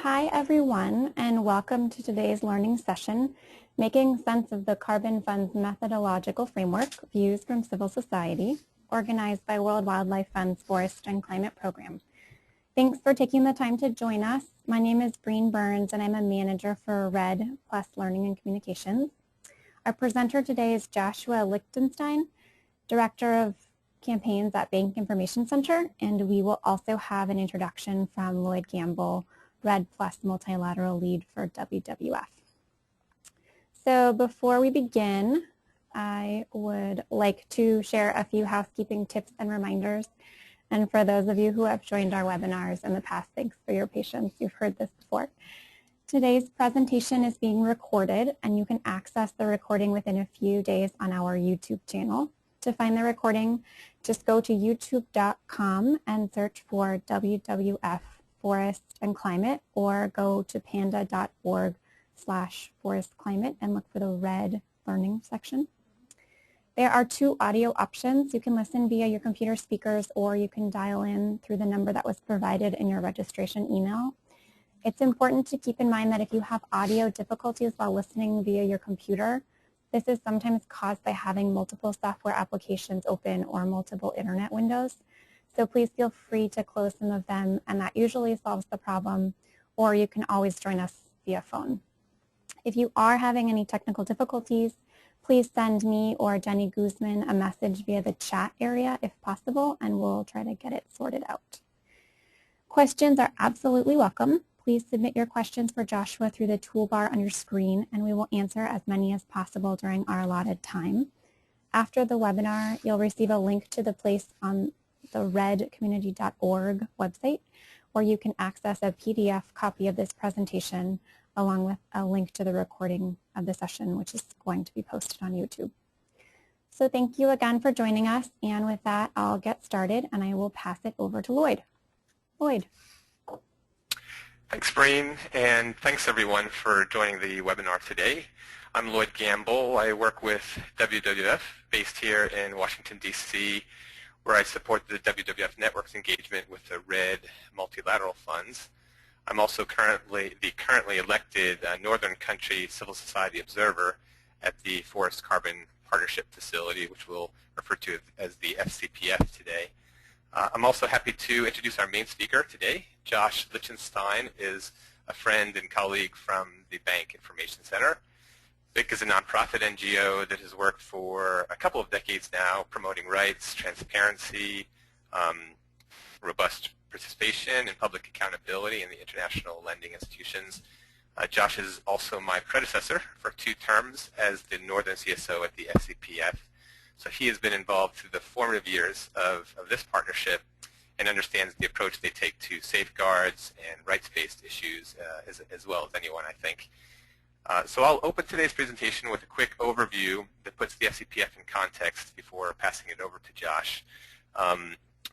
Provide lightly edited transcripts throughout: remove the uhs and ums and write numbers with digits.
Hi everyone, and welcome to today's learning session, Making Sense of the Carbon Fund's Methodological Framework, Views from Civil Society, organized by World Wildlife Fund's Forest and Climate Program. Thanks for taking the time to join us. My name is Breen Burns, and I'm a manager for REDD plus Learning and Communications. Our presenter today is Joshua Lichtenstein, Director of Campaigns at Bank Information Center, and we will also have an introduction from Lloyd Gamble, REDD plus multilateral lead for WWF. So before we begin, I would like to share a few housekeeping tips and reminders. And for those of you who have joined our webinars in the past, thanks for your patience. You've heard this before. Today's presentation is being recorded, and you can access the recording within a few days on our YouTube channel. To find the recording, just go to youtube.com and search for WWF Forest and Climate, or go to panda.org/forestclimate and look for the REDD learning section. There are two audio options. You can listen via your computer speakers, or you can dial in through the number that was provided in your registration email. It's important to keep in mind that if you have audio difficulties while listening via your computer, this is sometimes caused by having multiple software applications open or multiple internet windows. So please feel free to close some of them, and that usually solves the problem, or you can always join us via phone. If you are having any technical difficulties, please send me or Jenny Guzman a message via the chat area if possible, and we'll try to get it sorted out. Questions are absolutely welcome. Please submit your questions for Joshua through the toolbar on your screen, and we will answer as many as possible during our allotted time. After the webinar, you'll receive a link to the place on the reddcommunity.org website, where you can access a PDF copy of this presentation along with a link to the recording of the session, which is going to be posted on YouTube. So thank you again for joining us, and with that, I'll get started, and I will pass it over to Lloyd. Lloyd. Thanks, Breen, and thanks everyone for joining the webinar today. I'm Lloyd Gamble. I work with WWF based here in Washington, D.C., where I support the WWF network's engagement with the REDD multilateral funds. I'm also currently elected Northern Country Civil Society Observer at the Forest Carbon Partnership Facility, which we'll refer to as the FCPF today. I'm also happy to introduce our main speaker today. Josh Lichtenstein is a friend and colleague from the Bank Information Center. BIC is a nonprofit NGO that has worked for a couple of decades now, promoting rights, transparency, robust participation, and public accountability in the international lending institutions. Josh is also my predecessor for 2 terms as the Northern CSO at the FCPF. So he has been involved through the formative years of this partnership and understands the approach they take to safeguards and rights-based issues as well as anyone, I think. So I'll open today's presentation with a quick overview that puts the FCPF in context before passing it over to Josh.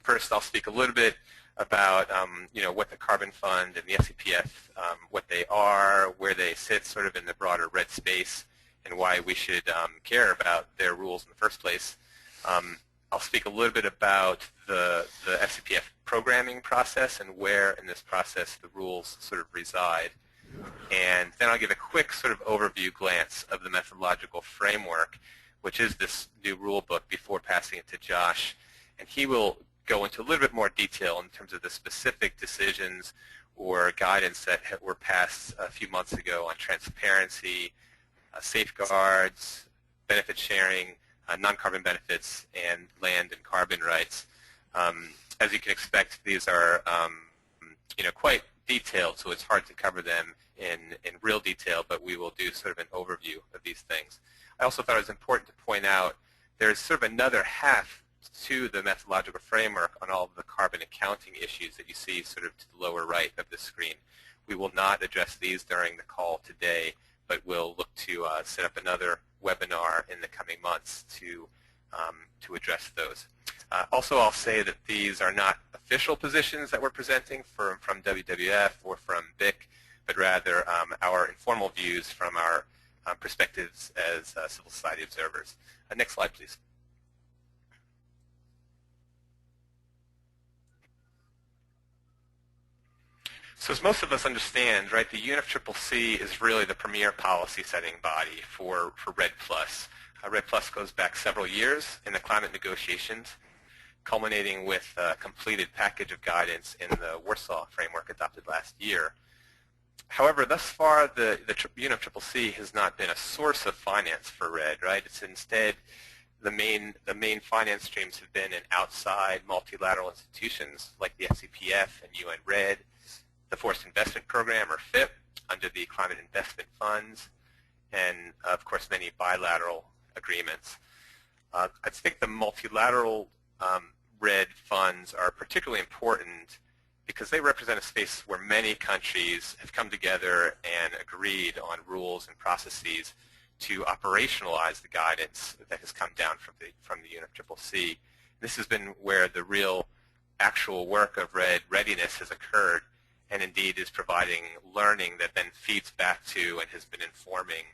First, I'll speak a little bit about what the Carbon Fund and the FCPF, what they are, where they sit sort of in the broader REDD space, and why we should care about their rules in the first place. I'll speak a little bit about the FCPF programming process and where in this process the rules sort of reside. And then I'll give a quick sort of overview glance of the methodological framework, which is this new rule book, before passing it to Josh. And he will go into a little bit more detail in terms of the specific decisions or guidance that were passed a few months ago on transparency, safeguards, benefit sharing, non-carbon benefits, and land and carbon rights. As you can expect, these are quite detailed, so it's hard to cover them in real detail, but we will do sort of an overview of these things. I also thought it was important to point out there's sort of another half to the methodological framework on all of the carbon accounting issues that you see sort of to the lower right of the screen. We will not address these during the call today, but we'll look to set up another webinar in the coming months to address those. Also, I'll say that these are not official positions that we're presenting from WWF or from BIC, but rather our informal views from our perspectives as civil society observers. Next slide, please. So as most of us understand, right, the UNFCCC is really the premier policy setting body for REDD+. REDD+ goes back several years in the climate negotiations, culminating with a completed package of guidance in the Warsaw Framework adopted last year. However, thus far, the UNFCCC has not been a source of finance for REDD, right? It's instead the main finance streams have been in outside multilateral institutions like the FCPF and UN REDD, the Forest Investment Program, or FIP, under the Climate Investment Funds, and, of course, many bilateral agreements. I think the multilateral REDD funds are particularly important because they represent a space where many countries have come together and agreed on rules and processes to operationalize the guidance that has come down from the UNFCCC. This has been where the real actual work of REDD readiness has occurred, and indeed is providing learning that then feeds back to and has been informing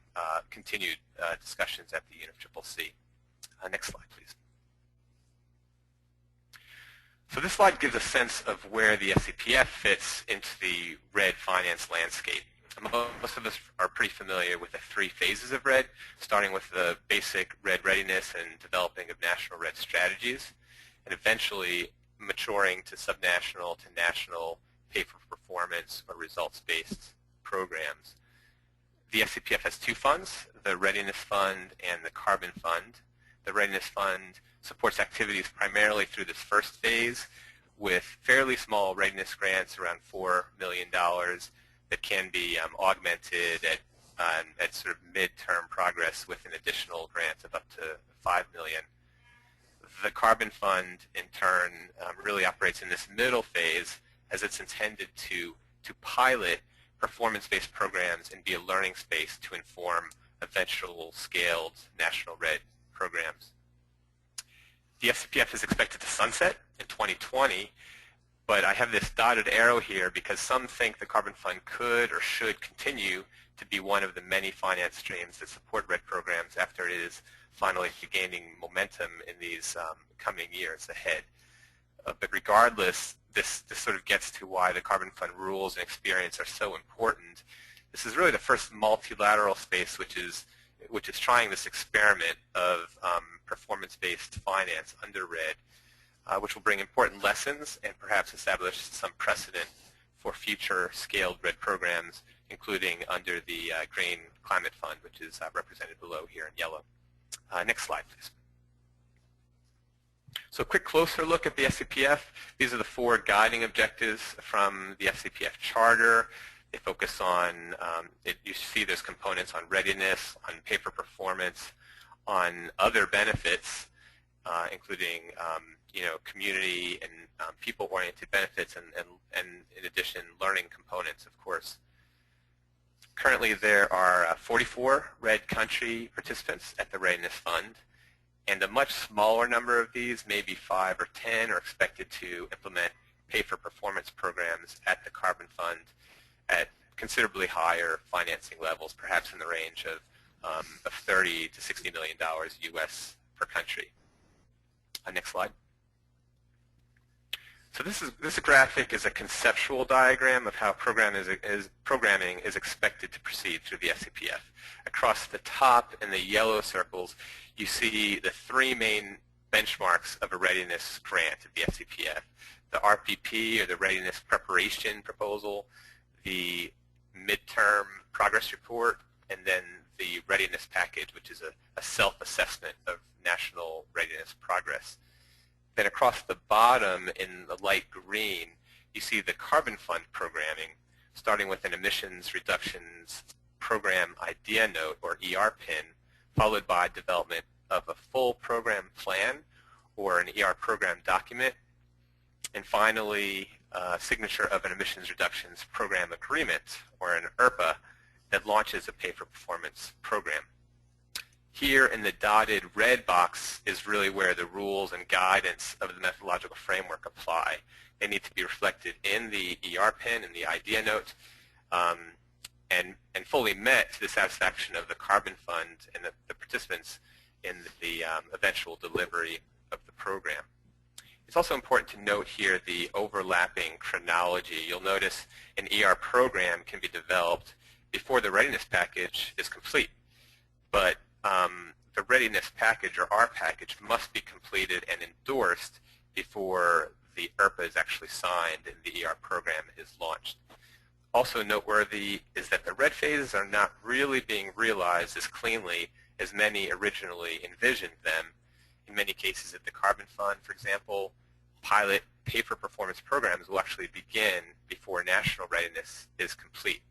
continued discussions at the UNFCCC. Next slide, please. So this slide gives a sense of where the FCPF fits into the REDD finance landscape. Most of us are pretty familiar with the three phases of REDD, starting with the basic REDD readiness and developing of national REDD strategies, and eventually maturing to subnational to national pay-for-performance or results-based programs. The FCPF has two funds, the Readiness Fund and the Carbon Fund. The Readiness Fund supports activities primarily through this first phase with fairly small readiness grants, around $4 million, that can be augmented at sort of mid-term progress with an additional grant of up to $5 million. The Carbon Fund, in turn, really operates in this middle phase as it's intended to pilot performance-based programs and be a learning space to inform eventual scaled national REDD programs. The FCPF is expected to sunset in 2020, but I have this dotted arrow here because some think the Carbon Fund could or should continue to be one of the many finance streams that support REDD programs after it is finally gaining momentum in these coming years ahead. But regardless, this sort of gets to why the Carbon Fund rules and experience are so important. This is really the first multilateral space which is trying this experiment of performance-based finance under REDD, which will bring important lessons and perhaps establish some precedent for future scaled REDD programs, including under the Green Climate Fund, which is represented below here in yellow. Next slide, please. So a quick closer look at the FCPF. These are the four guiding objectives from the FCPF charter. They focus on, you see there's components on readiness, on paper performance, on other benefits, including community and people-oriented benefits, and in addition, learning components, of course. Currently, there are 44 REDD country participants at the Readiness Fund, and a much smaller number of these, maybe 5 or 10, are expected to implement pay-for-performance programs at the Carbon Fund at considerably higher financing levels, perhaps in the range of $30 to $60 million US per country. Next slide. So this graphic is a conceptual diagram of how programming is expected to proceed through the FCPF. Across the top in the yellow circles, you see the three main benchmarks of a readiness grant at the FCPF: the RPP, or the Readiness Preparation Proposal, the Midterm Progress Report, and then the Readiness Package, which is a self-assessment of national readiness progress. Then across the bottom in the light green, you see the Carbon Fund programming, starting with an Emissions Reductions Program Idea Note, or ERPIN, followed by development of a full program plan, or an ER program document, and finally, signature of an Emissions Reductions Program Agreement, or an ERPA, that launches a pay-for-performance program. Here in the dotted red box is really where the rules and guidance of the methodological framework apply. They need to be reflected in the ERPIN and the idea note, and fully met to the satisfaction of the Carbon Fund and the participants in the eventual delivery of the program. It's also important to note here the overlapping chronology. You'll notice an ER program can be developed before the readiness package is complete, but the readiness package or R package must be completed and endorsed before the ERPA is actually signed and the ER program is launched. Also noteworthy is that the REDD phases are not really being realized as cleanly as many originally envisioned them. In many cases at the Carbon Fund, for example, pilot pay-for-performance programs will actually begin before national readiness is complete.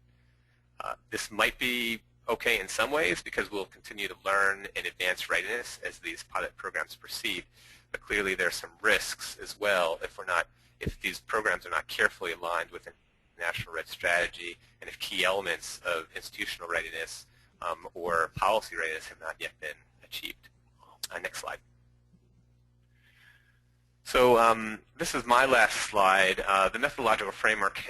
This might be okay in some ways because we'll continue to learn and advance readiness as these pilot programs proceed, but clearly there are some risks as well if these programs are not carefully aligned with a national REDD strategy and if key elements of institutional readiness or policy readiness have not yet been achieved. Next slide. So this is my last slide. The methodological framework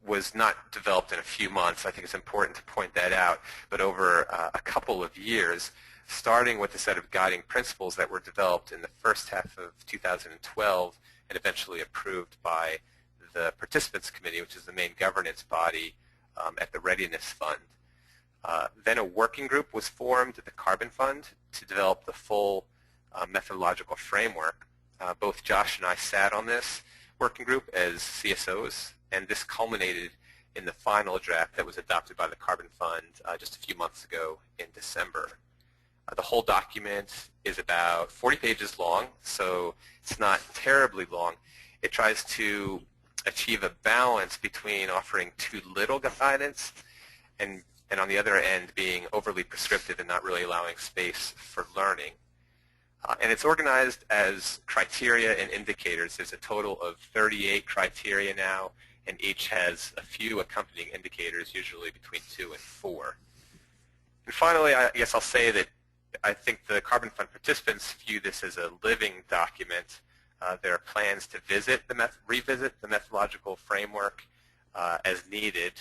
was not developed in a few months. I think it's important to point that out, but over a couple of years, starting with a set of guiding principles that were developed in the first half of 2012 and eventually approved by the Participants Committee, which is the main governance body at the Readiness Fund. Then a working group was formed at the Carbon Fund to develop the full methodological framework. Both Josh and I sat on this working group as CSOs, and this culminated in the final draft that was adopted by the Carbon Fund just a few months ago in December. The whole document is about 40 pages long, so it's not terribly long. It tries to achieve a balance between offering too little guidance and on the other end being overly prescriptive and not really allowing space for learning. And it's organized as criteria and indicators. There's a total of 38 criteria now, and each has a few accompanying indicators, usually between 2 and 4. And finally, I guess I'll say that I think the Carbon Fund participants view this as a living document. There are plans to revisit the methodological framework as needed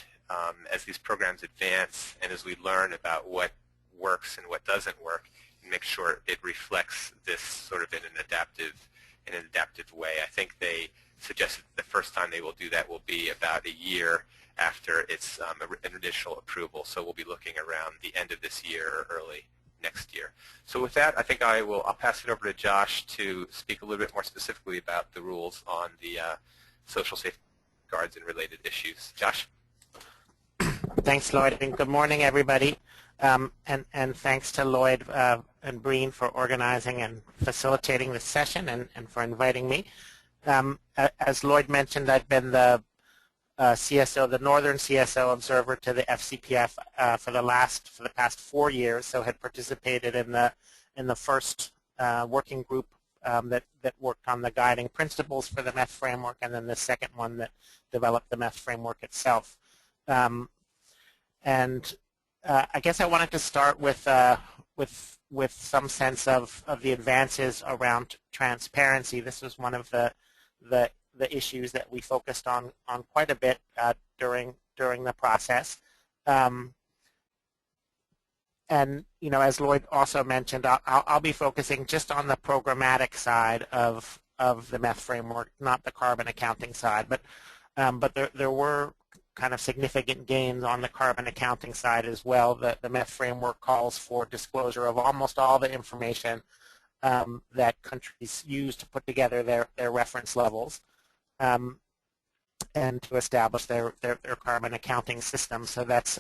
as these programs advance and as we learn about what works and what doesn't work, and make sure it reflects this sort of in an adaptive way. I think they suggested the first time they will do that will be about a year after its an initial approval. So we'll be looking around the end of this year or early next year. So with that, I think I'll pass it over to Josh to speak a little bit more specifically about the rules on the social safeguards and related issues. Josh? Thanks, Lloyd, and good morning, everybody. And thanks to Lloyd and Breen for organizing and facilitating this session and for inviting me. As Lloyd mentioned, I've been the CSO, the Northern CSO observer to the FCPF for the past 4 years. So had participated in the first working group that worked on the guiding principles for the MEF framework, and then the second one that developed the MEF framework itself. I guess I wanted to start with some sense of the advances around transparency. This was one of the issues that we focused on quite a bit during the process. And as Lloyd also mentioned, I'll be focusing just on the programmatic side of the MEF framework, not the carbon accounting side. But there were kind of significant gains on the carbon accounting side as well. The MEF framework calls for disclosure of almost all the information that countries use to put together their reference levels and to establish their carbon accounting system. So that's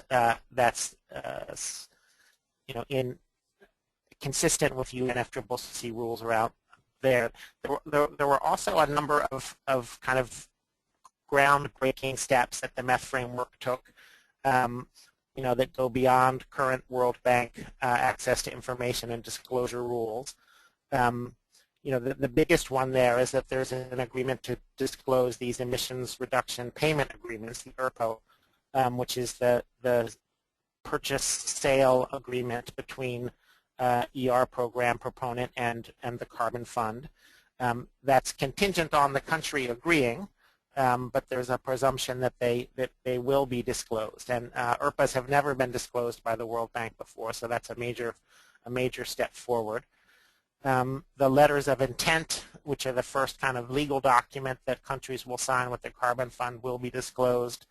consistent with UNFCCC rules around there. There were also a number of kind of groundbreaking steps that the MEF framework took, that go beyond current World Bank access to information and disclosure rules. The biggest one there is that there's an agreement to disclose these emissions reduction payment agreements, the ERPO, which is the purchase sale agreement between ER program proponent and the Carbon Fund. That's contingent on the country agreeing, but there's a presumption that they will be disclosed. And ERPAs have never been disclosed by the World Bank before, so that's a major step forward. The letters of intent, which are the first kind of legal document that countries will sign with their carbon fund, will be disclosed.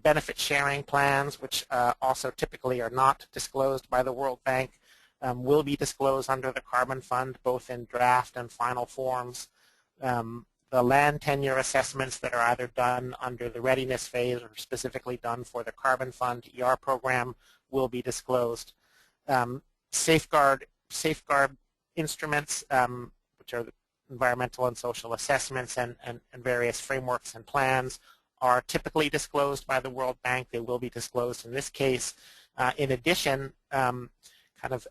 Benefit sharing plans, which also typically are not disclosed by the World Bank, will be disclosed under the carbon fund, both in draft and final forms. The land tenure assessments that are either done under the readiness phase or specifically done for the carbon fund ER program will be disclosed. Safeguard instruments, which are environmental and social assessments and various frameworks and plans, are typically disclosed by the World Bank. They will be disclosed in this case. In addition, kind of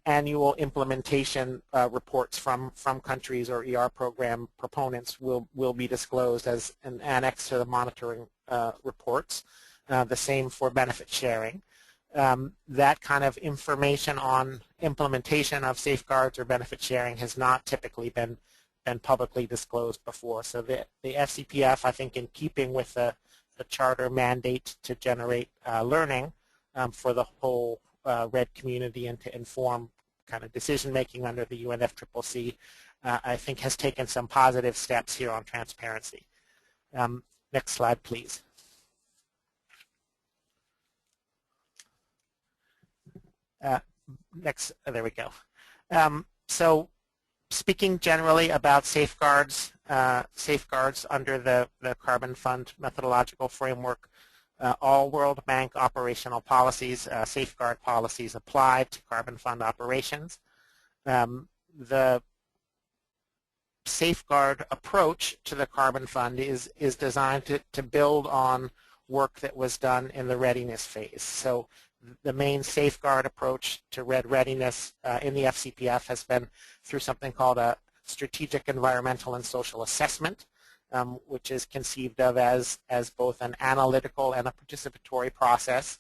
annual implementation reports from countries or ER program proponents will be disclosed as an annex to the monitoring reports. The same for benefit sharing. That kind of information on implementation of safeguards or benefit sharing has not typically been publicly disclosed before. So the FCPF, I think, in keeping with the charter mandate to generate learning for the whole REDD community and to inform kind of decision making under the UNFCCC, I think has taken some positive steps here on transparency. Next slide, please. There we go. So speaking generally about safeguards under the Carbon Fund methodological framework, all World Bank operational policies, safeguard policies apply to Carbon Fund operations. The safeguard approach to the Carbon Fund is designed to build on work that was done in the readiness phase. So the main safeguard approach to REDD readiness in the FCPF has been through something called a strategic environmental and social assessment, which is conceived of as both an analytical and a participatory process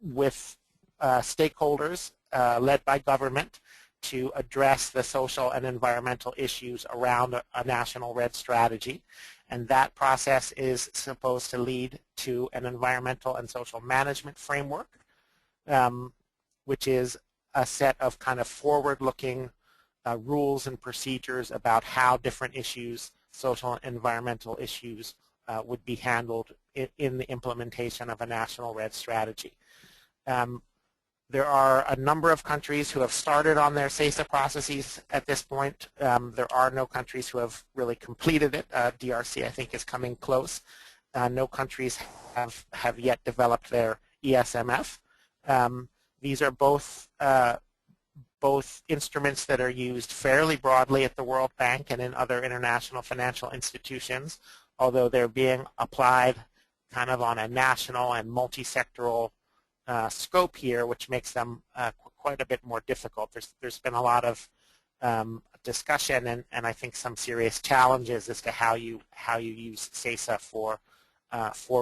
with stakeholders led by government to address the social and environmental issues around a national REDD strategy. And that process is supposed to lead to an environmental and social management framework, which is a set of kind of forward-looking rules and procedures about how different issues, social and environmental issues, would be handled in the implementation of a national REDD strategy. There are a number of countries who have started on their CESA processes at this point. There are no countries who have really completed it. DRC, I think, is coming close. No countries have yet developed their ESMF. These are both instruments that are used fairly broadly at the World Bank and in other international financial institutions, although they're being applied kind of on a national and multi-sectoral scope here, which makes them quite a bit more difficult. There's been a lot of discussion and I think some serious challenges as to how you use CESA for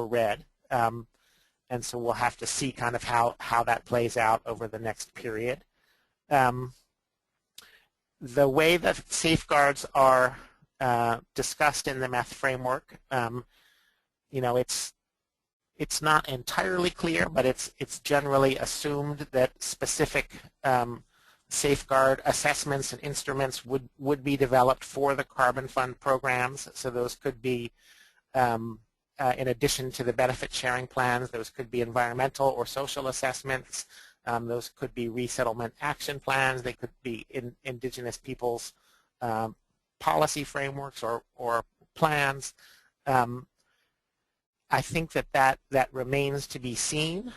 REDD, and so we'll have to see kind of how that plays out over the next period. The way that safeguards are discussed in the METH framework, you know, it's not entirely clear, but it's generally assumed that specific safeguard assessments and instruments would be developed for the Carbon Fund programs. So those could be, in addition to the benefit sharing plans, those could be environmental or social assessments. Those could be resettlement action plans. They could be indigenous peoples' policy frameworks or plans. I think that remains to be seen.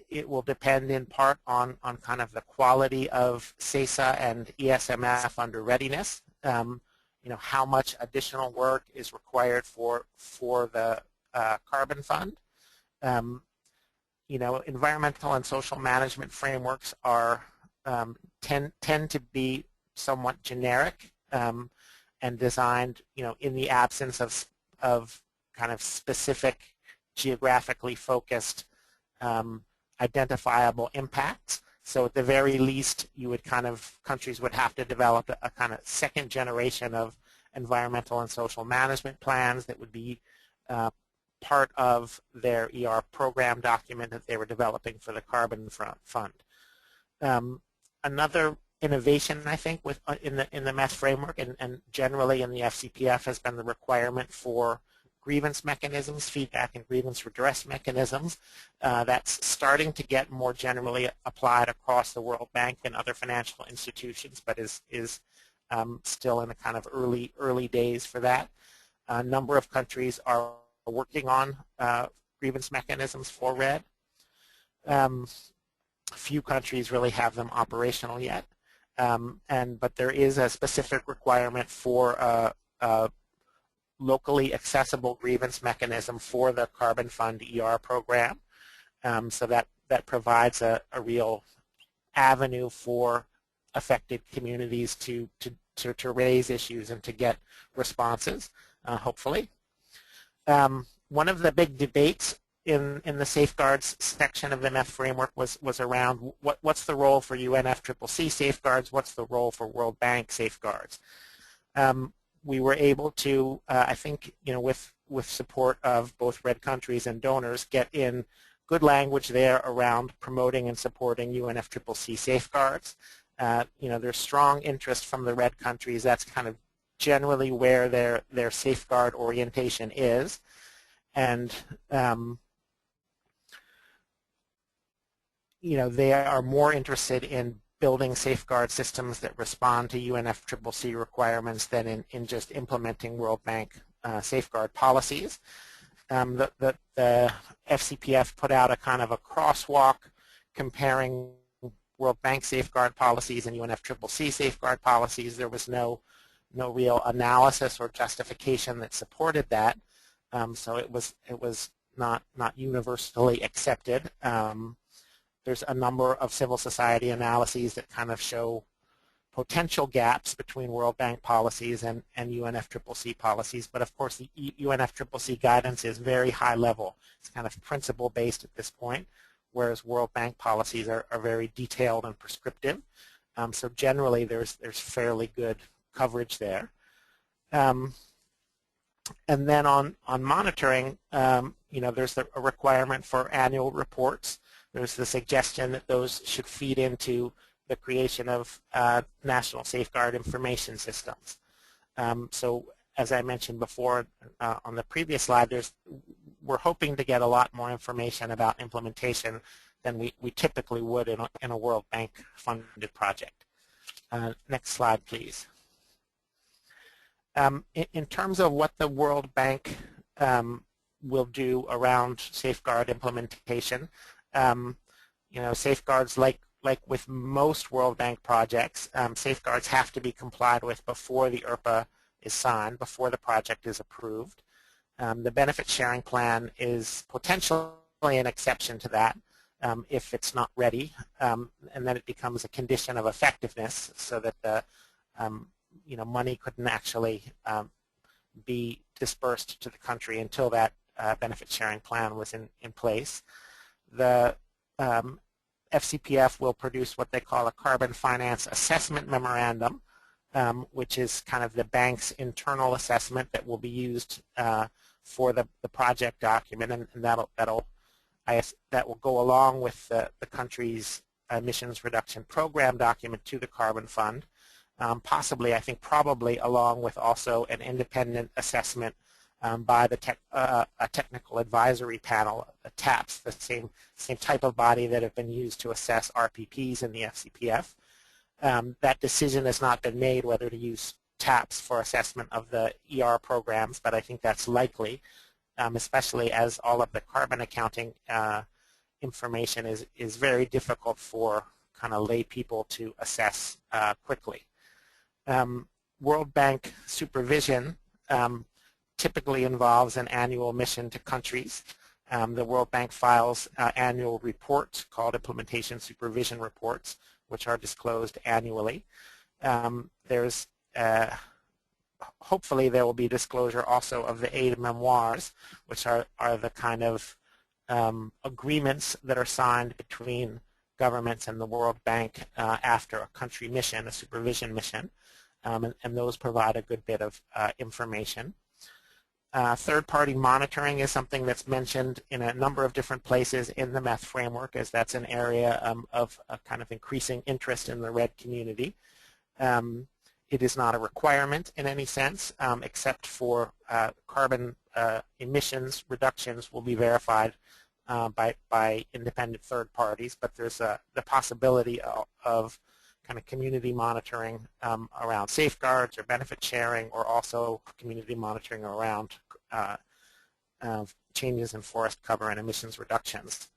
It will depend in part on kind of the quality of CESA and ESMF under readiness. You know, how much additional work is required for the Carbon Fund. You know, environmental and social management frameworks are tend to be somewhat generic and designed, you know, in the absence of kind of specific, geographically focused, identifiable impacts. So at the very least, countries would have to develop a kind of second generation of environmental and social management plans that would be part of their ER program document that they were developing for the Carbon Fund. Another innovation, I think, with in the MEF framework and generally in the FCPF has been the requirement for grievance mechanisms, feedback and grievance redress mechanisms. That's starting to get more generally applied across the World Bank and other financial institutions, but is still in a kind of early days for that. A number of countries are working on grievance mechanisms for REDD. Few countries really have them operational yet, but there is a specific requirement for a locally accessible grievance mechanism for the Carbon Fund ER program, so that provides a real avenue for affected communities to raise issues and to get responses, hopefully. One of the big debates in the safeguards section of the MEF framework was around what's the role for UNFCCC safeguards, what's the role for World Bank safeguards. We were able to, I think, with support of both REDD countries and donors, get in good language there around promoting and supporting UNFCCC safeguards. There's strong interest from the REDD countries. That's kind of generally where their safeguard orientation is, and they are more interested in building safeguard systems that respond to UNFCCC requirements than in just implementing World Bank safeguard policies. The FCPF put out a kind of a crosswalk comparing World Bank safeguard policies and UNFCCC safeguard policies. There was no real analysis or justification that supported that, so it was not universally accepted. There's a number of civil society analyses that kind of show potential gaps between World Bank policies and UNFCCC policies, but of course the UNFCCC guidance is very high level. It's kind of principle based at this point, whereas World Bank policies are very detailed and prescriptive. So generally there's fairly good coverage there. And then on monitoring, there's a requirement for annual reports. There's the suggestion that those should feed into the creation of national safeguard information systems. So as I mentioned before on the previous slide, we're hoping to get a lot more information about implementation than we typically would in a World Bank funded project. Next slide, please. In terms of what the World Bank will do around safeguard implementation, safeguards like with most World Bank projects, safeguards have to be complied with before the ERPA is signed, before the project is approved. The benefit sharing plan is potentially an exception to that if it's not ready, and then it becomes a condition of effectiveness so that the money couldn't actually be dispersed to the country until that benefit sharing plan was in place. The FCPF will produce what they call a carbon finance assessment memorandum, which is kind of the bank's internal assessment that will be used for the project document, and that will go along with the country's emissions reduction program document to the Carbon Fund. Possibly, I think probably along with also an independent assessment by a technical advisory panel, TAPS, the same type of body that have been used to assess RPPs in the FCPF. That decision has not been made whether to use TAPS for assessment of the ER programs, but I think that's likely, especially as all of the carbon accounting information is very difficult for kind of lay people to assess quickly. World Bank supervision typically involves an annual mission to countries. The World Bank files annual reports called implementation supervision reports, which are disclosed annually. There's hopefully there will be disclosure also of the aid memoirs, which are the kind of agreements that are signed between governments and the World Bank after a country mission, a supervision mission, and those provide a good bit of information. Third-party monitoring is something that's mentioned in a number of different places in the METH framework, as that's an area of kind of increasing interest in the REDD community. It is not a requirement in any sense, except for carbon emissions reductions will be verified by independent third parties, but there's the possibility of kind of community monitoring around safeguards or benefit sharing, or also community monitoring around changes in forest cover and emissions reductions.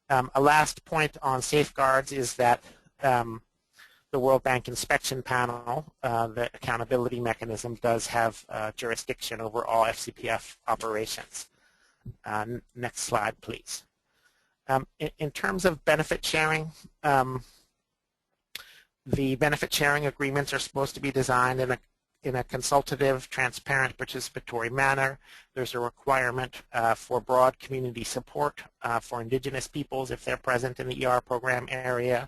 A last point on safeguards is that the World Bank Inspection Panel, the accountability mechanism, does have jurisdiction over all FCPF operations. Next slide, please. In terms of benefit sharing, the benefit sharing agreements are supposed to be designed in a consultative, transparent, participatory manner. There's a requirement for broad community support for indigenous peoples if they're present in the ER program area.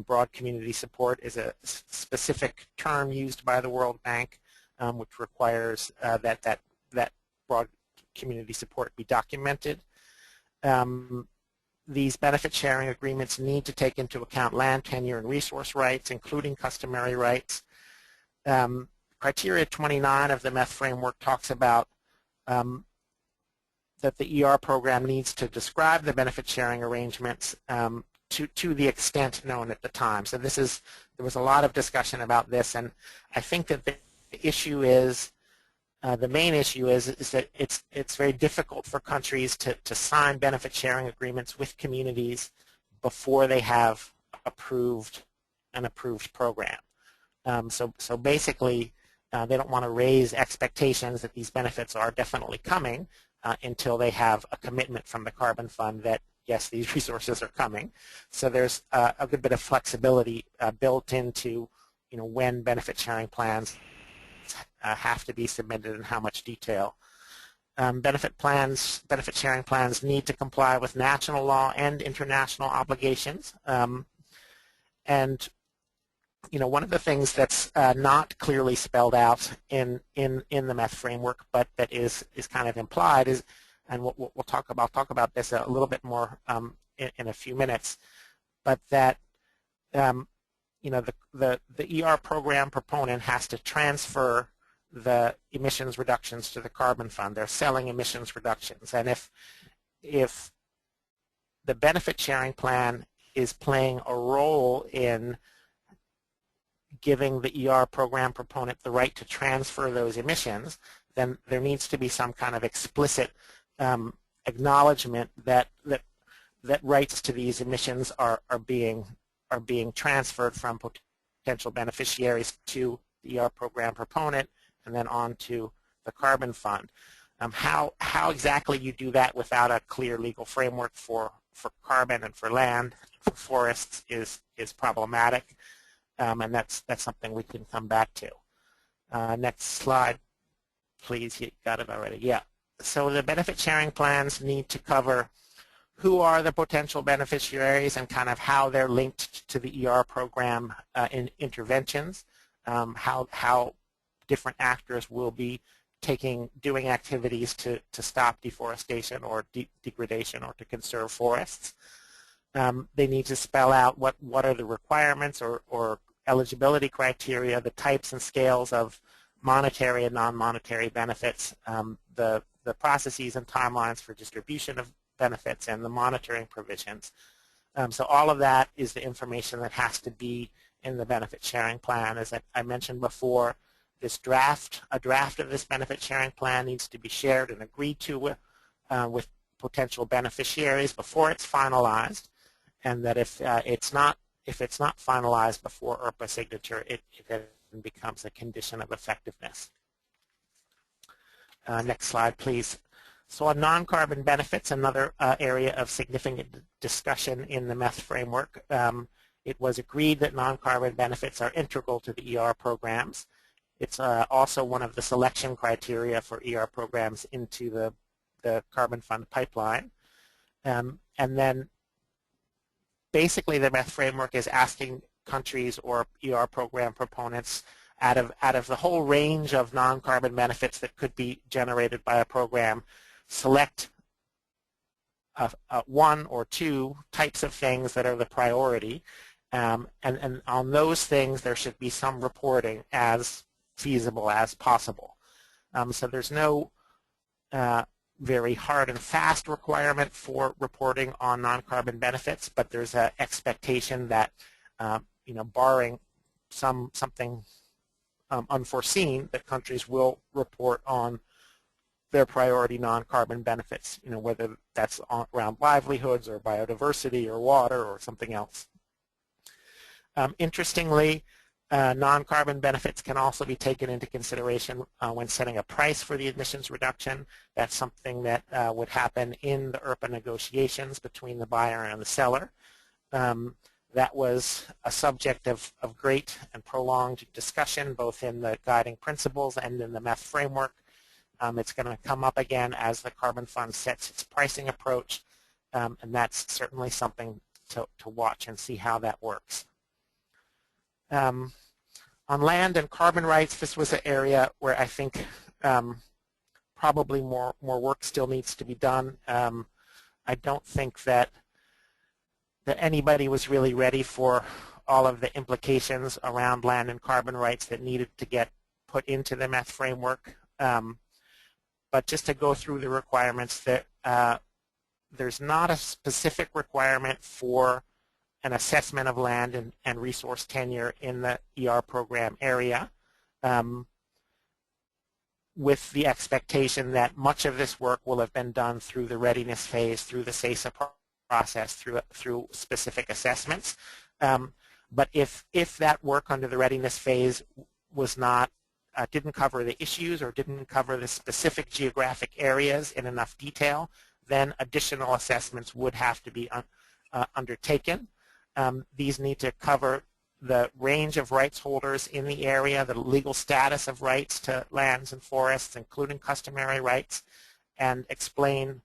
Broad community support is a specific term used by the World Bank, which requires that broad community support be documented. These benefit sharing agreements need to take into account land tenure and resource rights, including customary rights. Criteria 29 of the METH framework talks about that the ER program needs to describe the benefit sharing arrangements to the extent known at the time. So there was a lot of discussion about this, and I think that the issue is, the main issue is that it's very difficult for countries to sign benefit sharing agreements with communities before they have an approved program. So basically, they don't want to raise expectations that these benefits are definitely coming until they have a commitment from the Carbon Fund that, yes, these resources are coming. So there's a good bit of flexibility built into, when benefit sharing plans have to be submitted and how much detail. Benefit sharing plans need to comply with national law and international obligations. And one of the things that's not clearly spelled out in the METH framework, but that is kind of implied is, and we'll talk about this a little bit more in a few minutes, but that the ER program proponent has to transfer the emissions reductions to the Carbon Fund. They're selling emissions reductions, and if the benefit sharing plan is playing a role in giving the ER program proponent the right to transfer those emissions, then there needs to be some kind of explicit acknowledgement that rights to these emissions are being transferred from potential beneficiaries to the ER program proponent and then on to the Carbon Fund. How exactly you do that without a clear legal framework for carbon and for land, for forests, is problematic, and that's something we can come back to. Next slide, please. You got it already. Yeah. So the benefit sharing plans need to cover who are the potential beneficiaries and kind of how they're linked to the ER program in interventions, how different actors will be doing activities to stop deforestation or degradation or to conserve forests. They need to spell out what are the requirements or eligibility criteria, the types and scales of monetary and non-monetary benefits, the processes and timelines for distribution of benefits, and the monitoring provisions. So all of that is the information that has to be in the benefit sharing plan. As I mentioned before, a draft of this benefit sharing plan needs to be shared and agreed to with potential beneficiaries before it's finalized, and that if it's not finalized before ERPA signature, it then becomes a condition of effectiveness. Next slide, please. So on non-carbon benefits, another area of significant discussion in the METH framework, it was agreed that non-carbon benefits are integral to the ER programs. It's also one of the selection criteria for ER programs into the Carbon Fund pipeline. And then basically the METH framework is asking countries or ER program proponents out of the whole range of non-carbon benefits that could be generated by a program, select one or two types of things that are the priority, and on those things there should be some reporting as feasible as possible. So there's no very hard and fast requirement for reporting on non-carbon benefits, but there's an expectation that barring something unforeseen, that countries will report on their priority non-carbon benefits, whether that's around livelihoods or biodiversity or water or something else. Interestingly, non-carbon benefits can also be taken into consideration when setting a price for the emissions reduction. That's something that would happen in the IRPA negotiations between the buyer and the seller. That was a subject of great and prolonged discussion, both in the guiding principles and in the MEF framework. It's going to come up again as the Carbon Fund sets its pricing approach, and that's certainly something to watch and see how that works. On land and carbon rights, this was an area where I think probably more work still needs to be done. I don't think that anybody was really ready for all of the implications around land and carbon rights that needed to get put into the MEF framework. But just to go through the requirements, that there's not a specific requirement for an assessment of land and resource tenure in the ER program area, with the expectation that much of this work will have been done through the readiness phase, through the SASA process, through specific assessments. But if that work under the readiness phase was not didn't cover the issues or didn't cover the specific geographic areas in enough detail, then additional assessments would have to be undertaken. These need to cover the range of rights holders in the area, the legal status of rights to lands and forests, including customary rights, and explain,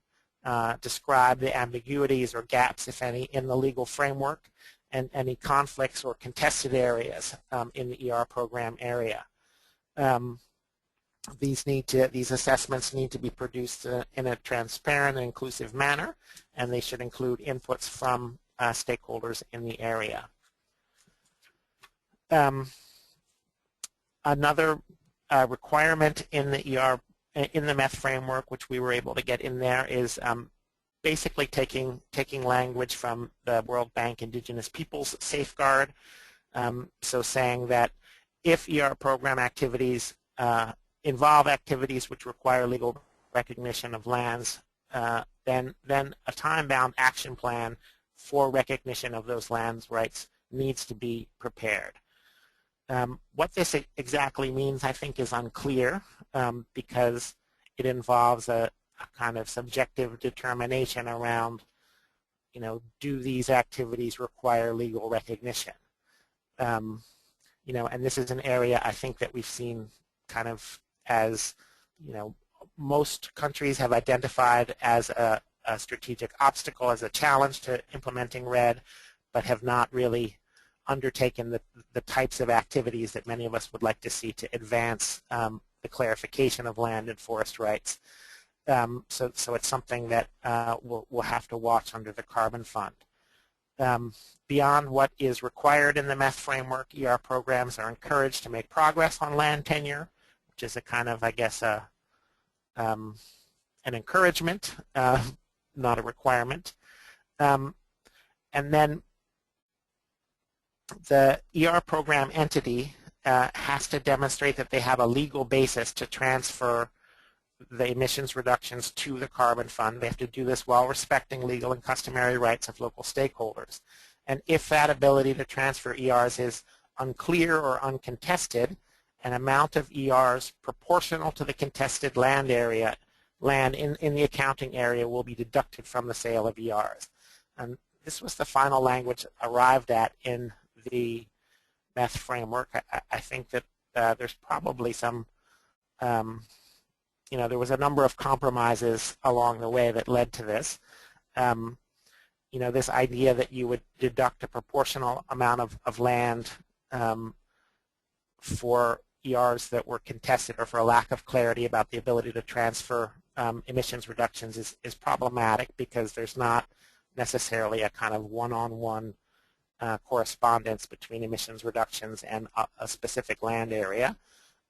describe the ambiguities or gaps, if any, in the legal framework and any conflicts or contested areas in the ER program area. These assessments need to be produced in a transparent and inclusive manner, and they should include inputs from stakeholders in the area. Another requirement in the MEF framework, which we were able to get in there, is basically taking language from the World Bank Indigenous Peoples Safeguard. So saying that if ER program activities involve activities which require legal recognition of lands, then a time-bound action plan for recognition of those lands rights needs to be prepared. What this exactly means, I think, is unclear because it involves a kind of subjective determination around, do these activities require legal recognition? And this is an area I think that we've seen kind of as, most countries have identified as a strategic obstacle, as a challenge to implementing REDD, but have not really undertaken the types of activities that many of us would like to see to advance the clarification of land and forest rights. So it's something that we'll have to watch under the Carbon Fund. Beyond what is required in the MEF framework, ER programs are encouraged to make progress on land tenure, which is a kind of, I guess, an encouragement, not a requirement. And then the ER program entity has to demonstrate that they have a legal basis to transfer the emissions reductions to the Carbon Fund. They have to do this while respecting legal and customary rights of local stakeholders. And if that ability to transfer ERs is unclear or uncontested, an amount of ERs proportional to the contested land in the accounting area will be deducted from the sale of ERs. And this was the final language arrived at in the MEF framework. I think that there's probably some there was a number of compromises along the way that led to this. This idea that you would deduct a proportional amount of land for ERs that were contested or for a lack of clarity about the ability to transfer emissions reductions is problematic, because there's not necessarily a kind of one-on-one correspondence between emissions reductions and a specific land area.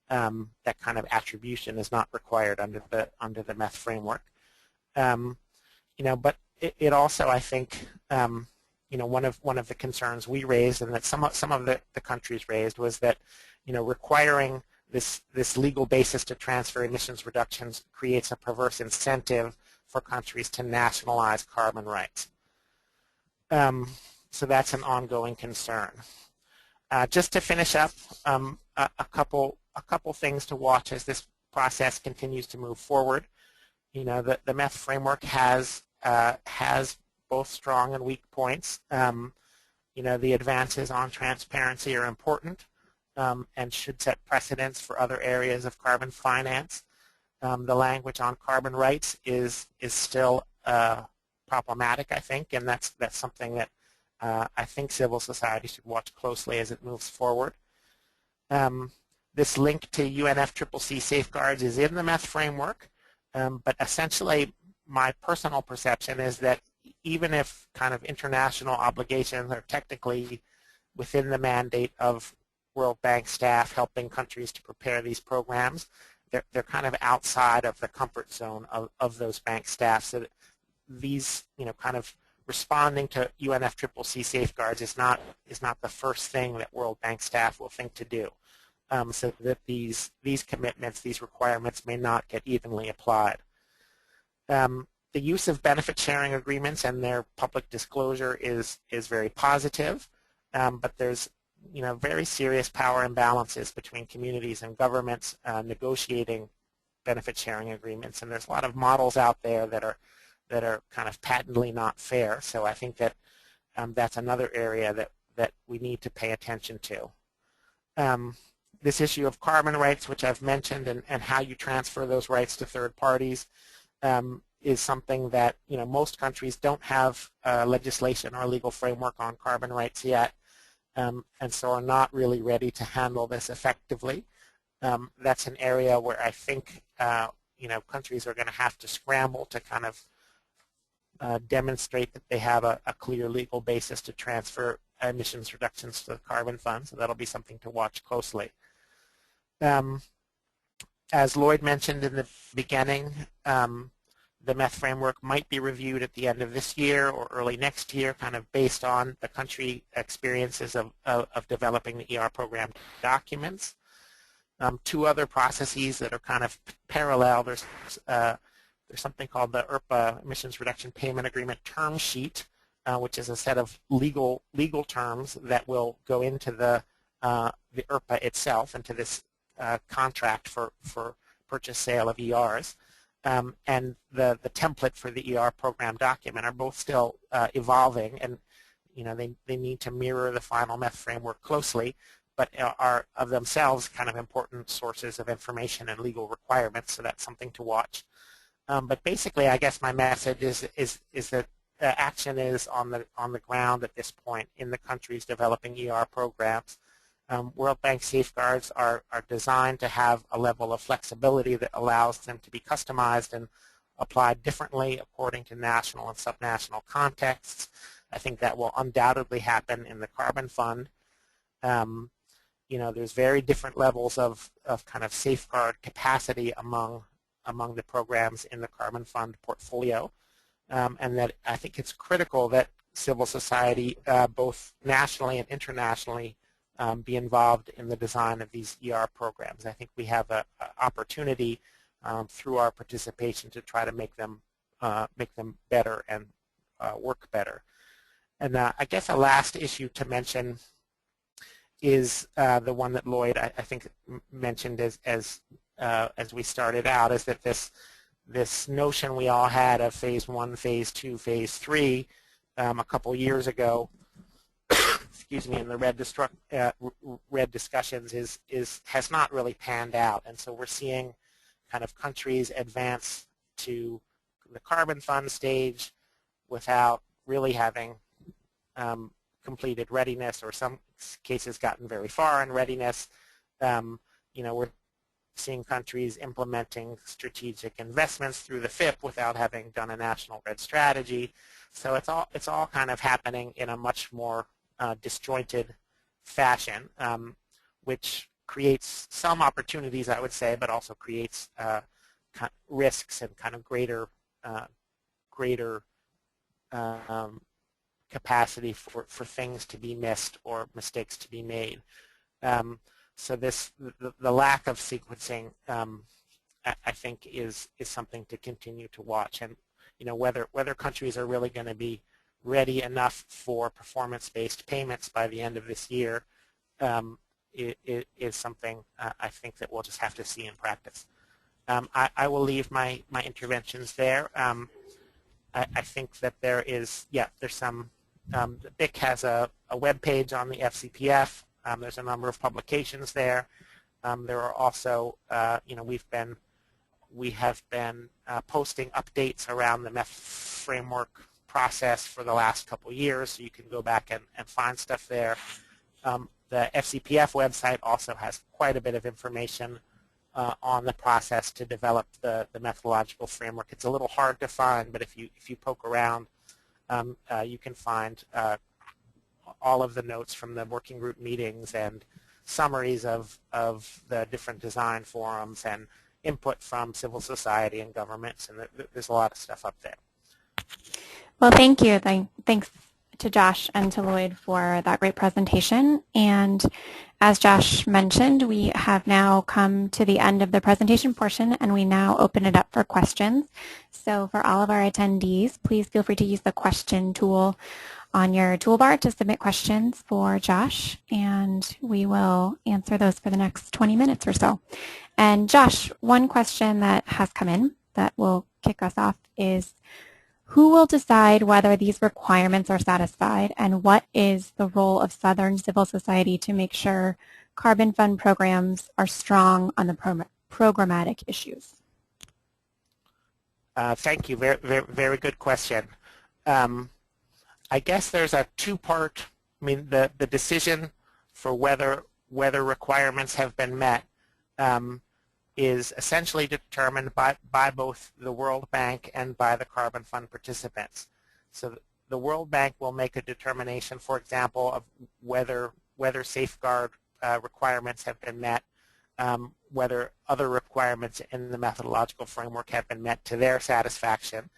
That kind of attribution is not required under the METH framework. But it also, I think, one of the concerns we raised, and that some of the countries raised, was that requiring this legal basis to transfer emissions reductions creates a perverse incentive for countries to nationalize carbon rights. So that's an ongoing concern. Just to finish up, a couple things to watch as this process continues to move forward. The METH framework has both strong and weak points. The advances on transparency are important and should set precedents for other areas of carbon finance. The language on carbon rights is still problematic, I think, and that's something that I think civil society should watch closely as it moves forward. This link to UNFCCC safeguards is in the METH framework, but essentially my personal perception is that even if kind of international obligations are technically within the mandate of World Bank staff helping countries to prepare these programs, they're kind of outside of the comfort zone of those bank staff. So that these, kind of responding to UNFCCC safeguards is not the first thing that World Bank staff will think to do. So that these commitments, these requirements may not get evenly applied. The use of benefit sharing agreements and their public disclosure is very positive, but there's very serious power imbalances between communities and governments negotiating benefit sharing agreements, and there's a lot of models out there that are kind of patently not fair. So I think that that's another area that we need to pay attention to. This issue of carbon rights, which I've mentioned, and how you transfer those rights to third parties, is something that most countries don't have legislation or legal framework on carbon rights yet, and so are not really ready to handle this effectively. That's an area where I think countries are going to have to scramble to kind of demonstrate that they have a clear legal basis to transfer emissions reductions to the carbon fund. So that'll be something to watch closely. As Lloyd mentioned in the beginning, the METH framework might be reviewed at the end of this year or early next year, kind of based on the country experiences of developing the ER program documents. Two other processes that are kind of parallel. There's something called the ERPA Emissions Reduction Payment Agreement Term Sheet, which is a set of legal terms that will go into the ERPA itself, into this contract for purchase sale of ERs. And the template for the ER program document are both still evolving, and they need to mirror the final METH framework closely, but are of themselves kind of important sources of information and legal requirements. So that's something to watch. But basically, I guess my message is that action is on the ground at this point in the countries developing ER programs. World Bank safeguards are designed to have a level of flexibility that allows them to be customized and applied differently according to national and subnational contexts. I think that will undoubtedly happen in the carbon fund. There's very different levels of kind of safeguard capacity among the programs in the carbon fund portfolio, and that I think it's critical that civil society, both nationally and internationally, be involved in the design of these ER programs. I think we have an opportunity through our participation to try to make them better and work better. And I guess a last issue to mention is the one that Lloyd I think mentioned as we started out, is that this notion we all had of phase 1, phase 2, phase 3 a couple years ago, excuse me, in the REDD discussions has not really panned out, and so we're seeing kind of countries advance to the carbon fund stage without really having completed readiness, or some cases gotten very far in readiness, We're seeing countries implementing strategic investments through the FIP without having done a national REDD strategy. So it's all kind of happening in a much more disjointed fashion, which creates some opportunities, I would say, but also creates risks and kind of greater capacity for things to be missed or mistakes to be made. So the lack of sequencing, I think, is something to continue to watch, and whether countries are really going to be ready enough for performance-based payments by the end of this year is something I think that we'll just have to see in practice. I will leave my interventions there. I think that there's some. The BIC has a web page on the FCPF. There's a number of publications there. There are also, we have been posting updates around the MEF framework process for the last couple of years, so you can go back and find stuff there. The FCPF website also has quite a bit of information on the process to develop the methodological framework. It's a little hard to find, but if you poke around, you can find all of the notes from the working group meetings and summaries of the different design forums and input from civil society and governments, and there's a lot of stuff up there. Well, thank you. Thanks to Josh and to Lloyd for that great presentation. And as Josh mentioned, we have now come to the end of the presentation portion, and we now open it up for questions. So for all of our attendees, please feel free to use the question tool on your toolbar to submit questions for Josh, and we will answer those for the next 20 minutes or so. And Josh, one question that has come in that will kick us off is, who will decide whether these requirements are satisfied, and what is the role of Southern civil society to make sure carbon fund programs are strong on the programmatic issues? Thank you. Very good question. I guess there's a two-part. I mean, the decision for whether requirements have been met is essentially determined by both the World Bank and by the carbon fund participants. So the World Bank will make a determination, for example, of whether safeguard requirements have been met, whether other requirements in the methodological framework have been met to their satisfaction.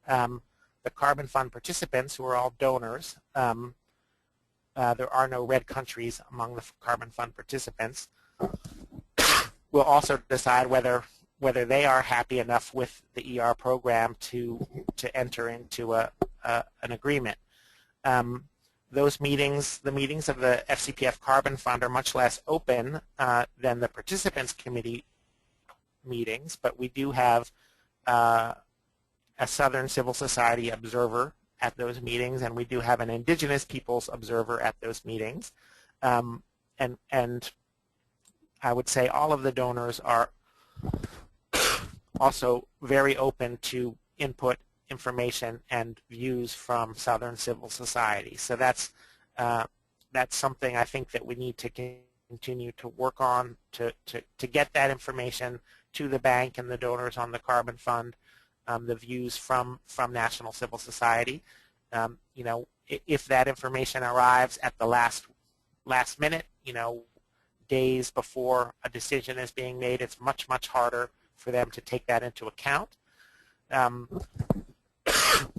The carbon fund participants, who are all donors, there are no red countries among the carbon fund participants, will also decide whether they are happy enough with the ER program to enter into an agreement. Those meetings, the meetings of the FCPF Carbon Fund, are much less open than the Participants Committee meetings, but we do have a Southern Civil Society observer at those meetings, and we do have an Indigenous Peoples observer at those meetings. And I would say all of the donors are also very open to input, information, and views from Southern civil society. So that's something I think that we need to continue to work on to get that information to the bank and the donors on the carbon fund, the views from national civil society. If that information arrives at the last minute, days before a decision is being made, it's much harder for them to take that into account.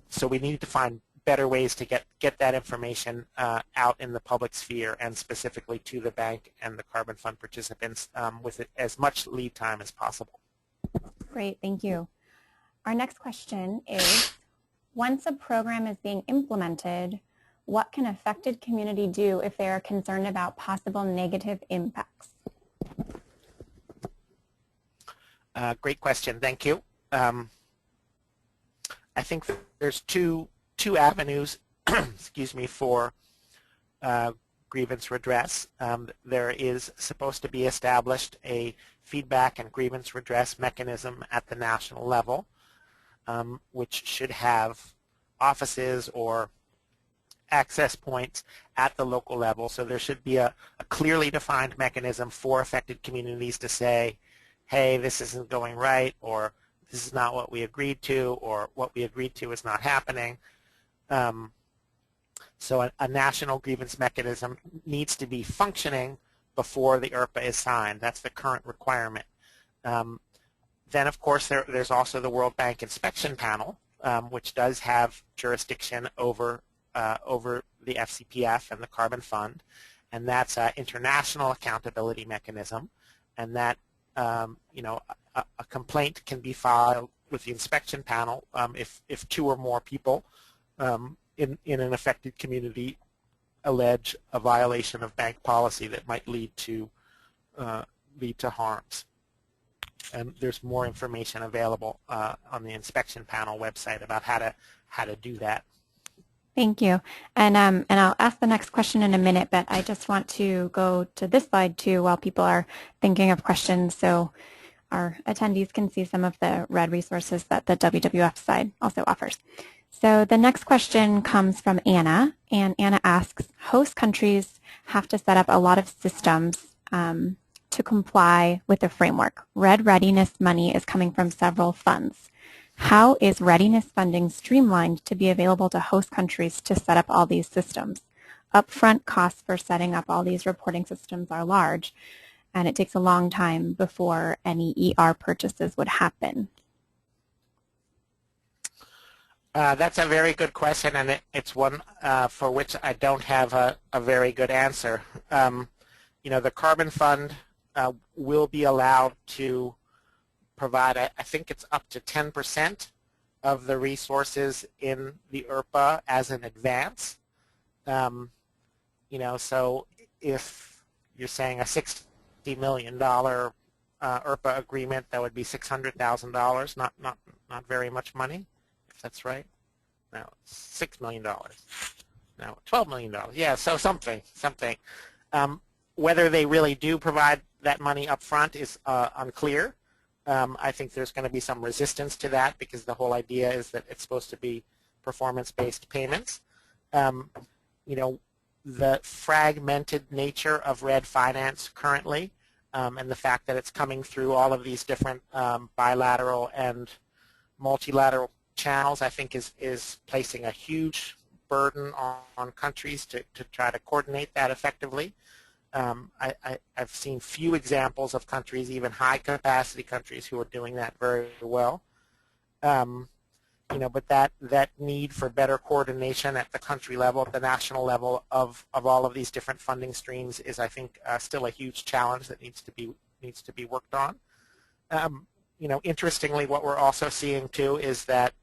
So we need to find better ways to get that information out in the public sphere, and specifically to the bank and the carbon fund participants with as much lead time as possible. Great, thank you. Our next question is, once a program is being implemented, what can affected community do if they are concerned about possible negative impacts? Great question, thank you. I think there's two avenues, excuse me, for grievance redress. There is supposed to be established a feedback and grievance redress mechanism at the national level, which should have offices or access points at the local level. So there should be a clearly defined mechanism for affected communities to say, hey, this isn't going right, or this is not what we agreed to, or what we agreed to is not happening. So a national grievance mechanism needs to be functioning before the IRPA is signed. That's the current requirement. Then, of course, there's also the World Bank Inspection Panel, which does have jurisdiction over the FCPF and the Carbon Fund, and that's an international accountability mechanism, and that you know, a complaint can be filed with the inspection panel if two or more people in an affected community allege a violation of bank policy that might lead to harms. And there's more information available on the inspection panel website about how to do that. Thank you. And I'll ask the next question in a minute, but I just want to go to this slide too while people are thinking of questions, so our attendees can see some of the REDD resources that the WWF side also offers. So the next question comes from Anna, and Anna asks, host countries have to set up a lot of systems to comply with the framework. REDD readiness money is coming from several funds. How is readiness funding streamlined to be available to host countries to set up all these systems? Upfront costs for setting up all these reporting systems are large, and it takes a long time before any ER purchases would happen. That's a very good question, and it's one for which I don't have a very good answer. You know, the Carbon Fund will be allowed to provide, I think it's up to 10% of the resources in the IRPA as an advance. You know, so if you're saying a $60 million IRPA agreement, that would be $600,000, not very much money, if that's right. No, $6 million. No, $12 million. Yeah, so something. Whether they really do provide that money up front is unclear. I think there's going to be some resistance to that because the whole idea is that it's supposed to be performance-based payments. You know, the fragmented nature of REDD finance currently and the fact that it's coming through all of these different bilateral and multilateral channels, I think is placing a huge burden on countries to try to coordinate that effectively. I've seen few examples of countries, even high-capacity countries, who are doing that very well. You know, but that need for better coordination at the country level, at the national level of all of these different funding streams is, I think, still a huge challenge that needs to be worked on. You know, interestingly, what we're also seeing too is that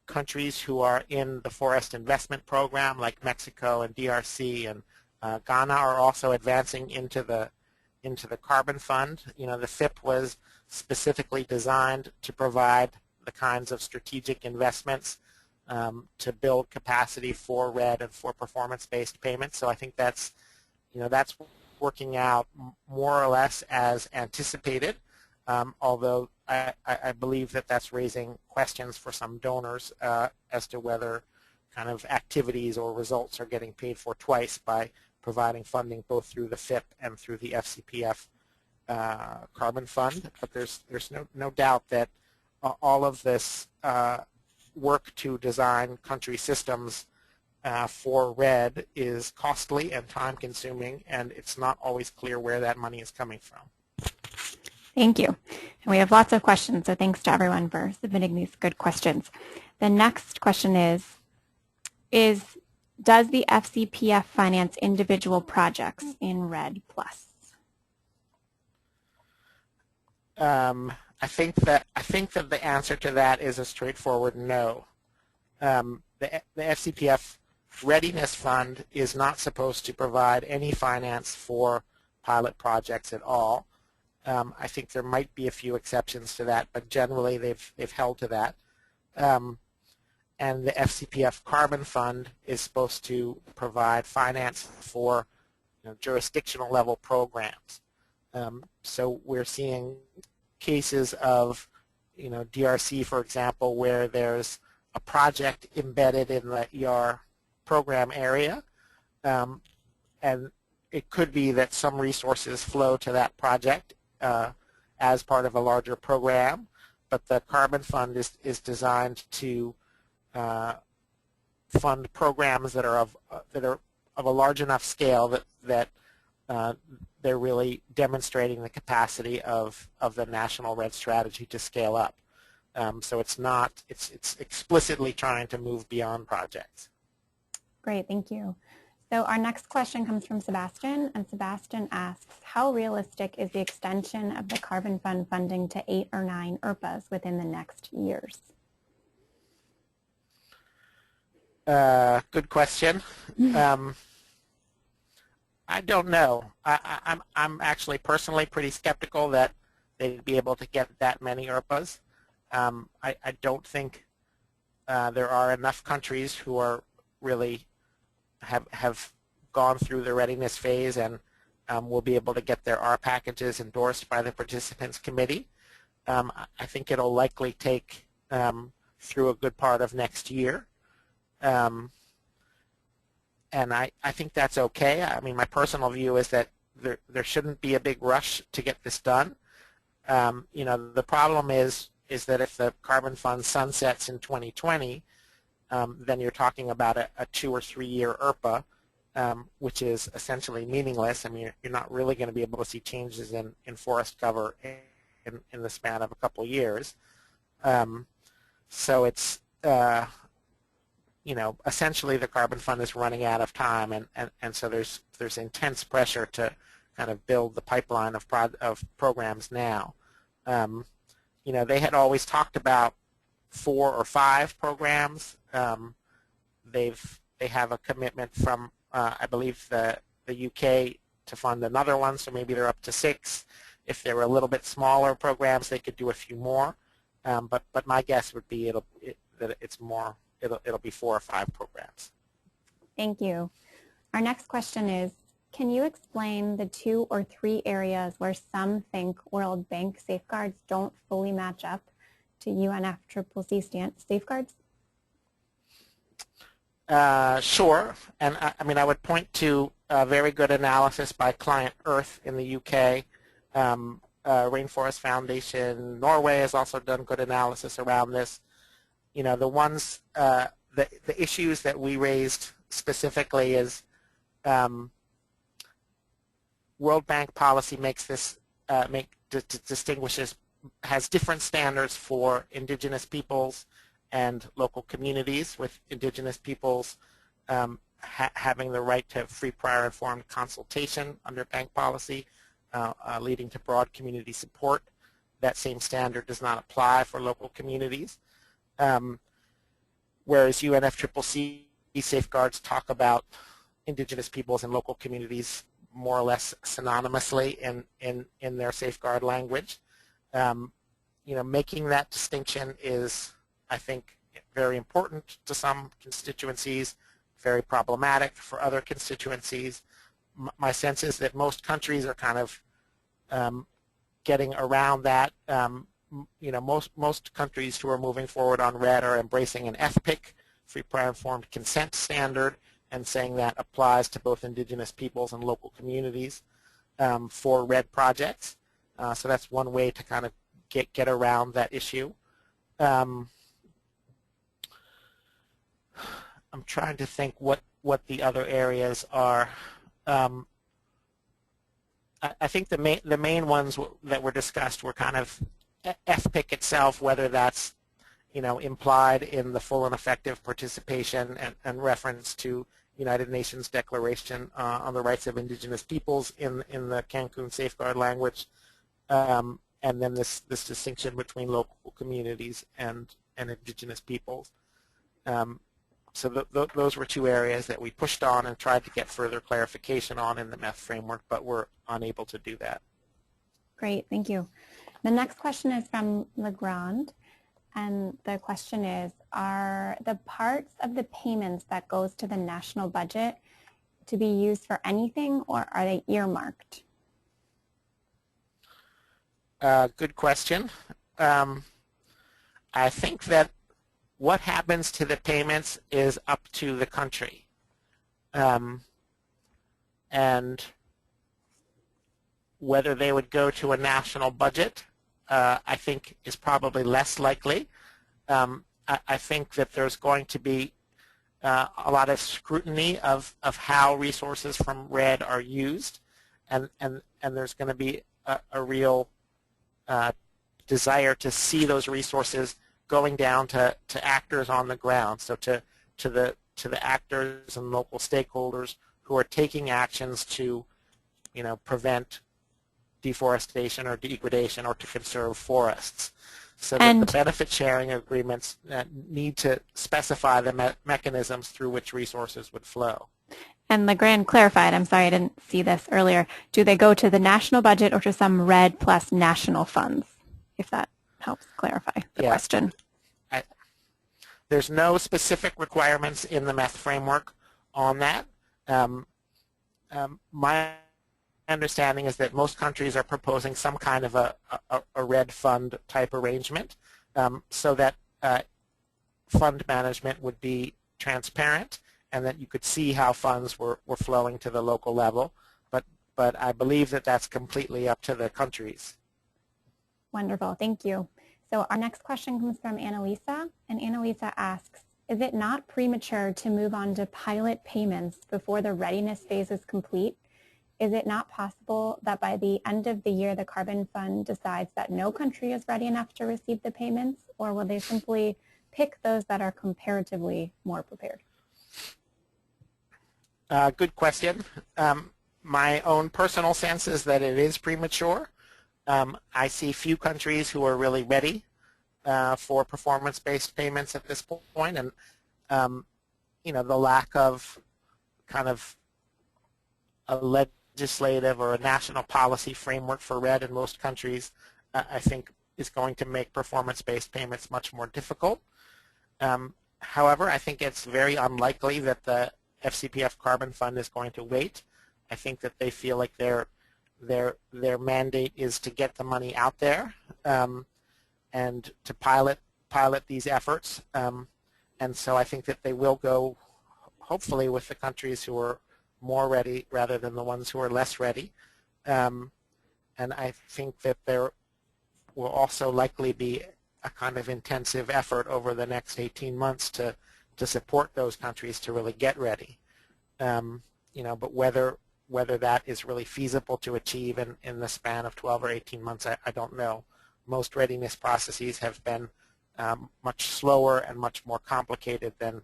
countries who are in the Forest Investment Program, like Mexico and DRC and Ghana, are also advancing into the Carbon Fund. You know, the FIP was specifically designed to provide the kinds of strategic investments to build capacity for REDD and for performance-based payments. So I think that's, you know, that's working out more or less as anticipated. Although I believe that that's raising questions for some donors as to whether kind of activities or results are getting paid for twice by providing funding both through the FIP and through the FCPF Carbon Fund. But there's no doubt that all of this work to design country systems for REDD is costly and time-consuming, and it's not always clear where that money is coming from. Thank you. And we have lots of questions, so thanks to everyone for submitting these good questions. The next question is does the FCPF finance individual projects in REDD+? I think that the answer to that is a straightforward no. The FCPF Readiness Fund is not supposed to provide any finance for pilot projects at all. I think there might be a few exceptions to that, but generally they've held to that. And the FCPF Carbon Fund is supposed to provide finance for, you know, jurisdictional level programs. So we're seeing cases of, you know, DRC, for example, where there's a project embedded in the ER program area, and it could be that some resources flow to that project as part of a larger program, but the carbon fund is designed to fund programs that are of a large enough scale that they're really demonstrating the capacity of the national REDD strategy to scale up. So it's explicitly trying to move beyond projects. Great, thank you. So our next question comes from Sebastian, and Sebastian asks, how realistic is the extension of the carbon fund funding to 8 or 9 ERPAs within the next years? Good question. I don't know. I'm actually personally pretty skeptical that they'd be able to get that many ERPAs. I don't think there are enough countries who are really have gone through the readiness phase and will be able to get their R packages endorsed by the participants committee. I think it'll likely take through a good part of next year. And I think that's okay. I mean, my personal view is that there shouldn't be a big rush to get this done. You know, the problem is that if the carbon fund sunsets in 2020, then you're talking about a 2 or 3 year ERPA, which is essentially meaningless. I mean, you're not really going to be able to see changes in forest cover in the span of a couple of years. So it's you know, essentially the carbon fund is running out of time, and so there's intense pressure to kind of build the pipeline of programs now. You know, they had always talked about 4 or 5 programs. They have a commitment from I believe the UK to fund another one, so maybe they're up to 6. If they were a little bit smaller programs, they could do a few more. But my guess would be that it's more. It'll be 4 or 5 programs. Thank you. Our next question is, can you explain the 2 or 3 areas where some think World Bank safeguards don't fully match up to UNFCCC safeguards? Sure. And I mean, I would point to a very good analysis by Client Earth in the UK. Rainforest Foundation Norway has also done good analysis around this. You know, the ones, the issues that we raised specifically is World Bank policy makes this, distinguishes, has different standards for indigenous peoples and local communities, with indigenous peoples having the right to free, prior, informed consultation under bank policy, leading to broad community support. That same standard does not apply for local communities. Whereas UNFCCC safeguards talk about indigenous peoples and local communities more or less synonymously in their safeguard language. You know, making that distinction is, I think, very important to some constituencies, very problematic for other constituencies. My sense is that most countries are kind of getting around that. You know, most countries who are moving forward on REDD are embracing an FPIC, free, prior, informed consent standard, and saying that applies to both indigenous peoples and local communities for REDD projects. So that's one way to kind of get around that issue. I'm trying to think what the other areas are. I think the main ones that were discussed were kind of FPIC itself, whether that's, you know, implied in the full and effective participation and reference to United Nations Declaration on the Rights of Indigenous Peoples in the Cancun Safeguard language, and then this distinction between local communities and indigenous peoples. So those were 2 areas that we pushed on and tried to get further clarification on in the MEF framework, but were unable to do that. Great, thank you. The next question is from Legrand, and the question is, are the parts of the payments that goes to the national budget to be used for anything, or are they earmarked? Good question. I think that what happens to the payments is up to the country. and whether they would go to a national budget, I think is probably less likely. I think that there's going to be a lot of scrutiny of how resources from REDD are used, and there's going to be a real desire to see those resources going down to actors on the ground, so to the actors and local stakeholders who are taking actions to, prevent deforestation or degradation or to conserve forests. So that the benefit sharing agreements need to specify the mechanisms through which resources would flow. And Legrand clarified, I'm sorry I didn't see this earlier, do they go to the national budget or to some REDD plus national funds, if that helps clarify the question. There's no specific requirements in the METH framework on that. My understanding is that most countries are proposing some kind of a REDD fund type arrangement, so that fund management would be transparent and that you could see how funds were flowing to the local level. But I believe that that's completely up to the countries. Wonderful, thank you. So our next question comes from Annalisa, and Annalisa asks, is it not premature to move on to pilot payments before the readiness phase is complete? Is it not possible that by the end of the year the Carbon Fund decides that no country is ready enough to receive the payments, or will they simply pick those that are comparatively more prepared? Good question. My own personal sense is that it is premature. I see few countries who are really ready for performance-based payments at this point, and the lack of kind of a legislative or a national policy framework for REDD in most countries, I think is going to make performance-based payments much more difficult. However, I think it's very unlikely that the FCPF Carbon Fund is going to wait. I think that they feel like their mandate is to get the money out there and to pilot these efforts. And so I think that they will go, hopefully, with the countries who are more ready rather than the ones who are less ready. And I think that there will also likely be a kind of intensive effort over the next 18 months to support those countries to really get ready. But whether that is really feasible to achieve in the span of 12 or 18 months, I don't know. Most readiness processes have been much slower and much more complicated than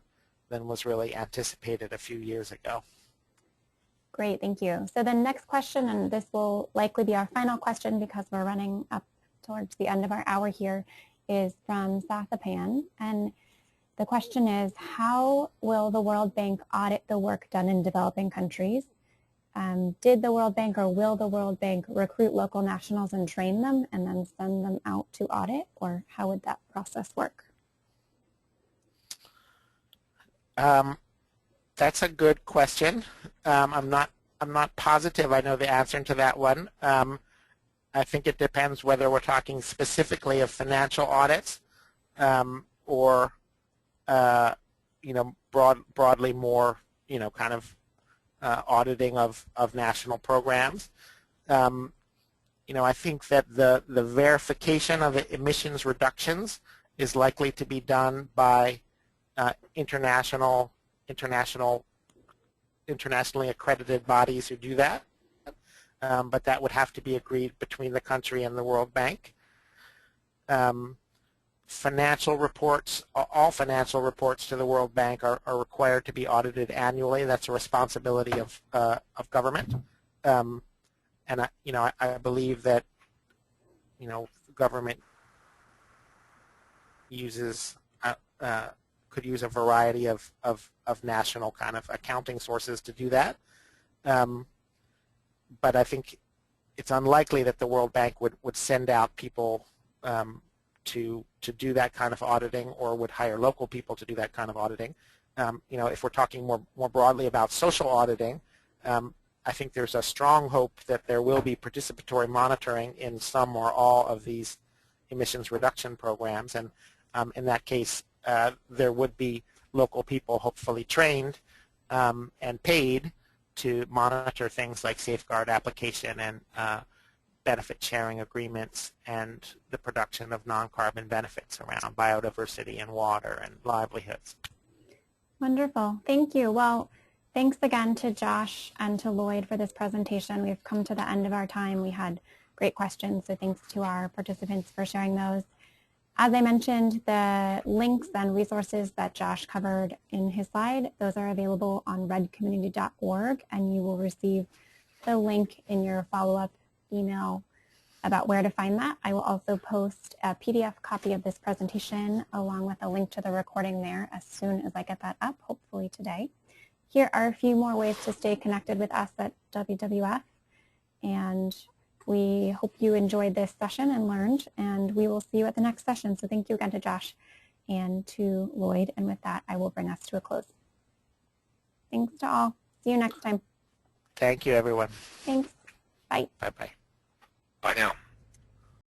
was really anticipated a few years ago. Great, thank you. So the next question, and this will likely be our final question because we're running up towards the end of our hour here, is from Sathapan. And the question is, how will the World Bank audit the work done in developing countries? Did the World Bank or will the World Bank recruit local nationals and train them and then send them out to audit, or how would that process work? That's a good question. I'm not positive I know the answer to that one. I think it depends whether we're talking specifically of financial audits or broadly more kind of auditing of national programs. I think that the verification of emissions reductions is likely to be done by internationally accredited bodies who do that, but that would have to be agreed between the country and the World Bank. Financial reports, all financial reports to the World Bank are required to be audited annually. That's a responsibility of government, and I believe that government uses could use a variety of national kind of accounting sources to do that. But I think it's unlikely that the World Bank would send out people to do that kind of auditing, or would hire local people to do that kind of auditing. If we're talking more broadly about social auditing, I think there's a strong hope that there will be participatory monitoring in some or all of these emissions reduction programs, and in that case there would be local people hopefully trained and paid to monitor things like safeguard application and benefit sharing agreements and the production of non-carbon benefits around biodiversity and water and livelihoods. Wonderful. Thank you. Well, thanks again to Josh and to Lloyd for this presentation. We've come to the end of our time. We had great questions, so thanks to our participants for sharing those. As I mentioned, the links and resources that Josh covered in his slide, those are available on redcommunity.org, and you will receive the link in your follow-up email about where to find that. I will also post a PDF copy of this presentation along with a link to the recording there as soon as I get that up, hopefully today. Here are a few more ways to stay connected with us at WWF, and we hope you enjoyed this session and learned, and we will see you at the next session. So thank you again to Josh and to Lloyd, and with that I will bring us to a close. Thanks to all. See you next time. Thank you, everyone. Thanks. Bye. Bye-bye. Bye now.